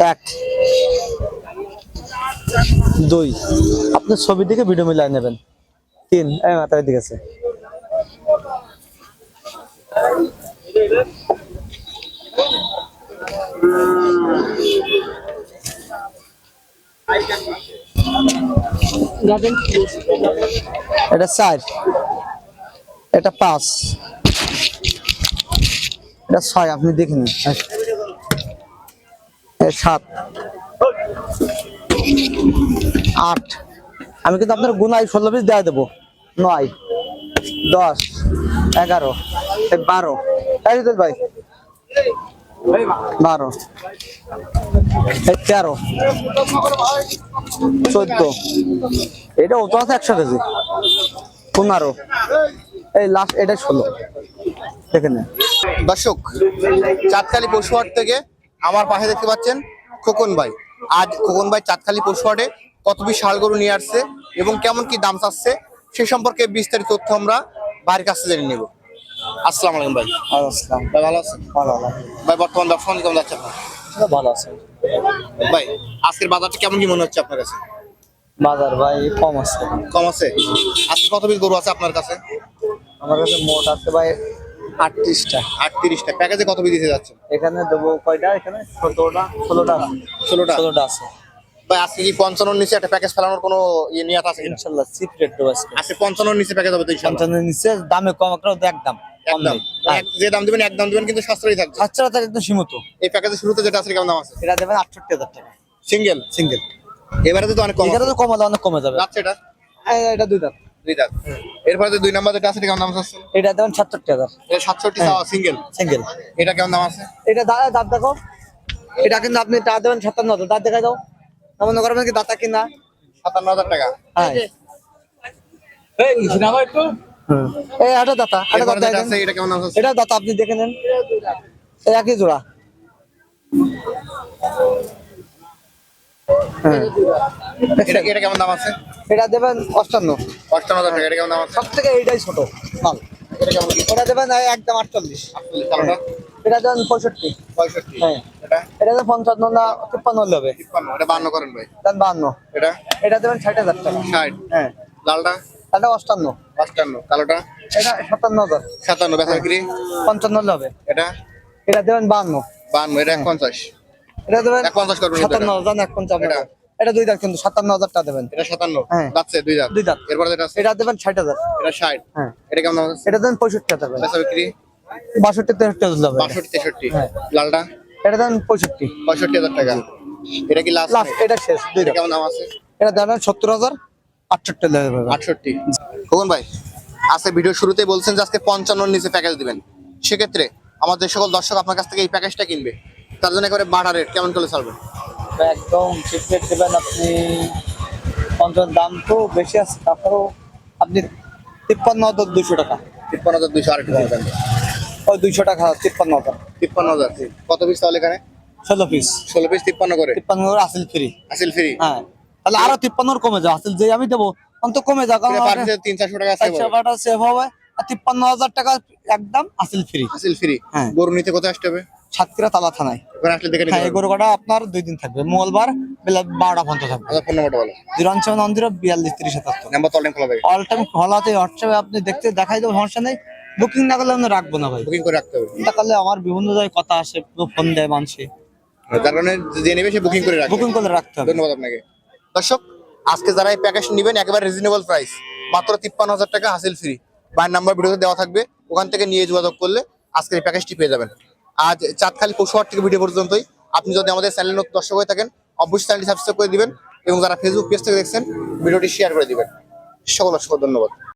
এক, দুই, আপনি ছবি দিকে ভিডিও মিলাই নেবেন। তিন, মাথায় দিকে আছে। এটা চার, এটা পাঁচ, এটা ছয়, আপনি দেখে নিন। সাত, আট, আমি কিন্তু আপনার গুনায় 16 পিস দেওয়া দেবো। 9, 10, 11, 12, ভাই 12, 13, 14, এটা তো আছে 100 কেজি। 15, এই লাস্ট এটা 16, দেখে নেন। দর্শক, চাঁদখালি পশুহাট থেকে আমার পাশে দেখতে পাচ্ছেন খোকন ভাই। আজ খোকন ভাই চাঁদখালি পশুহাটে কত পিস ষাঁড় গরু নিয়ে আসছে এবং কেমন কি দাম চাচ্ছে সে সম্পর্কে বিস্তারিত তথ্য আমরা ভাইয়ের কাছে জেনে নেব। আসসালামু আলাইকুম ভাই। আসসালাম। ভাই ভালো আছেন? ভালো ভাই, বর্তমান ব্যবসা কেমন যাচ্ছে আপনার? ভালো আছে ভাই, আজকের বাজারটা কেমন কি মনে হচ্ছে আপনার কাছে? বাজার ভাই কম আছে। কম আছে? আজকে কত পিস গরু আছে আপনার কাছে? আমার কাছে মোট আছে ভাই 38টা। 38টা। প্যাকেজে কত পিস দিতে যাচ্ছে? এখানে দেবো কয়টা? এখানে 17টা, 16টা, 16টা আছে ভাই, আজকে কি 55 নিচে একটা প্যাকেজ ফেলানোর কোনো ইয়ে নিয়ত আছে? ইনশাআল্লাহ। চিপ রেট দেবো আজকে। আজকে 55 নিচে প্যাকেজ হবে তো ইনশাআল্লাহ? 55 নিচে দামে কম একটা একদম কম একদম নেই। হ্যাঁ, যে দাম দিবেন একদম দিবেন, কিন্তু সাশ্রয়ী থাকবে। আচ্ছা তার একদম সীমিত। এই প্যাকেজের শুরুতে যেটা আছে কেমন দাম আছে? এটা দেবেন 68,000 টাকা সিঙ্গেল? সিঙ্গেল। এবারে তো অনেক কম এখানে আছে। তো কমালে অনেক কমে যাবে। যাচ্ছে এটা এটা দুই দাঁত। দুই দাঁত। এরপরে যে দুই নাম্বার যেটা আছে এটা কেমন দাম আছে? এটা দেবেন 67,000 এটা 67 চাওয়া সিঙ্গেল। সিঙ্গেল। এটা কেমন দাম আছে? এটা দাঁত দেখো। এটা কিন্তু আপনি দাঁত দেবেন 57,000। দাঁত দেখাই দাও। মনে করবেন কি দাঁতা কিনা 57,000 টাকা। হ্যাঁ। এই আটা দাতা, আটা এরপরে দাতা যেটা আছে এটা কেমন দাম আছে? এটা দাতা আপনি দেখে নেন। এই একই জোড়া। হ্যাঁ। এটা কেমন দাম আছে? এটা দেবেন 58। 58,000 টাকা। এটা কেমন দাম আছে? সব থেকে এইটাই ছোট মাল। এটা কেমন কি? ওটা দেবেন একদম 48। কালোটা? এটা দেবেন 65। 65। হ্যাঁ। এটা এটা দেবেন 55 না 53 হলে হবে। 53। এটা 52 করেন ভাই। দেন 52। এটা এটা দেবেন 60,000 টাকা। 60। হ্যাঁ। লালটা? এটা 58। 55। কালোটা? এটা 57,000। 57। বেচা বিক্রি? 55 হলে হবে। এটা এটা দেবেন 52। 52। এটা 50। এটা দেবেন 50 করবেন। 57,000 না 51। এটা? এটা দুই দাঁত কিন্তু 57,000 টাকা দেবেন। এটা 57। হ্যাঁ। যাচ্ছে দুই দাঁত। দুই দাঁত। এরপরে যেটা আছে এটা দেবেন 60,000। এটা 60। হ্যাঁ। এটা কেমন দাম আছে? এটা দেবেন 65 টাকা। বেচা বিক্রি? 62-63 হবে। 62 63। হ্যাঁ। লালটা? এটা দেবেন 65। 65,000 টাকা। এটা কি লাস্ট? লাস্ট এটা শেষ দুই এটা দাঁত। কেমন দাম আছে? এটা দেবেন 70,000। 68 লেগে যাবে। 68। খোকন ভাই, আজকে ভিডিও শুরুতেই বলছেন যে আজকে 55 নিচে প্যাকেজ দিবেন। সেক্ষেত্রে আমাদের সকল দর্শক আপনার কাছ থেকে এই প্যাকেজটা কিনবে, তার জন্য একেবারে বাড়া রেট কেমন করে ছাড়বেন? একদম চিপ রেট দেবেন আপনি। 50 দাম তো বেশি আছে, তারপরেও আপনি 53,000 200 টাকা। 53,200। আরেকটু কম দেন। ওই 200 টাকা 53,000। 53,000। কত পিস তাহলে এখানে? 16 পিস। 16 পিস 53 করে? 53 আসিল ফ্রি। আসিল ফ্রি? হ্যাঁ, তাহলে আরো 53 কমে যাও। আসিল যে আমি দেবো অন্ত কমে যাও, কারণ পার পিসে 300-400 টাকা আছে। 400 সেভ হবে। আর 53,000 টাকা একদম আসিল ফ্রি। আসিল ফ্রি। হ্যাঁ। গরু নিতে কোথায় আসতে হবে? সাতক্ষীরা তালা থানায়। ওখানে আসলে দেখে নিতে হ্যাঁ, এই হবে। গরু কটা আপনার 2 দিন থাকবে। মঙ্গলবার বেলা 12টা পর্যন্ত থাকবে। আচ্ছা, ফোন নাম্বারটা বলো। 05710423077। নাম্বার তো অনলাইন খোলা থাকে? অল টাইম খোলা আছে। হোয়াটসঅ্যাপে আপনি দেখতে দেখাই দেবো, সমস্যা নেই। বুকিং না করলে আমি রাখবো না ভাই। বুকিং করে রাখতে হবে। এটা করলে আমার বিভিন্ন জায়গায় কথা আসে, ফোন দেয় মানুষে। যার কারণে যে নেবে সে বুকিং করে রাখবে। বুকিং করে রাখতে হবে। ধন্যবাদ আপনাকে। দর্শক, আজকে যারা এই প্যাকেজ নেবেন একেবারে রিজনেবল প্রাইস, মাত্র 53,000 টাকা হাসিল ফ্রি। বাইরের নাম্বার ভিডিওতে দেওয়া থাকবে, ওখান থেকে নিয়ে যোগাযোগ করলে আজকের এই প্যাকেজটি পেয়ে যাবেন। আজ চাঁদখালি পশুহাট থেকে ভিডিও পর্যন্তই। আপনি যদি আমাদের চ্যানেল নতুন দর্শক হয়ে থাকেন অবশ্যই চ্যানেলটি সাবস্ক্রাইব করে দিবেন এবং যারা ফেসবুক পেজ থেকে দেখছেন ভিডিওটি শেয়ার করে দিবেন। সকল ধন্যবাদ।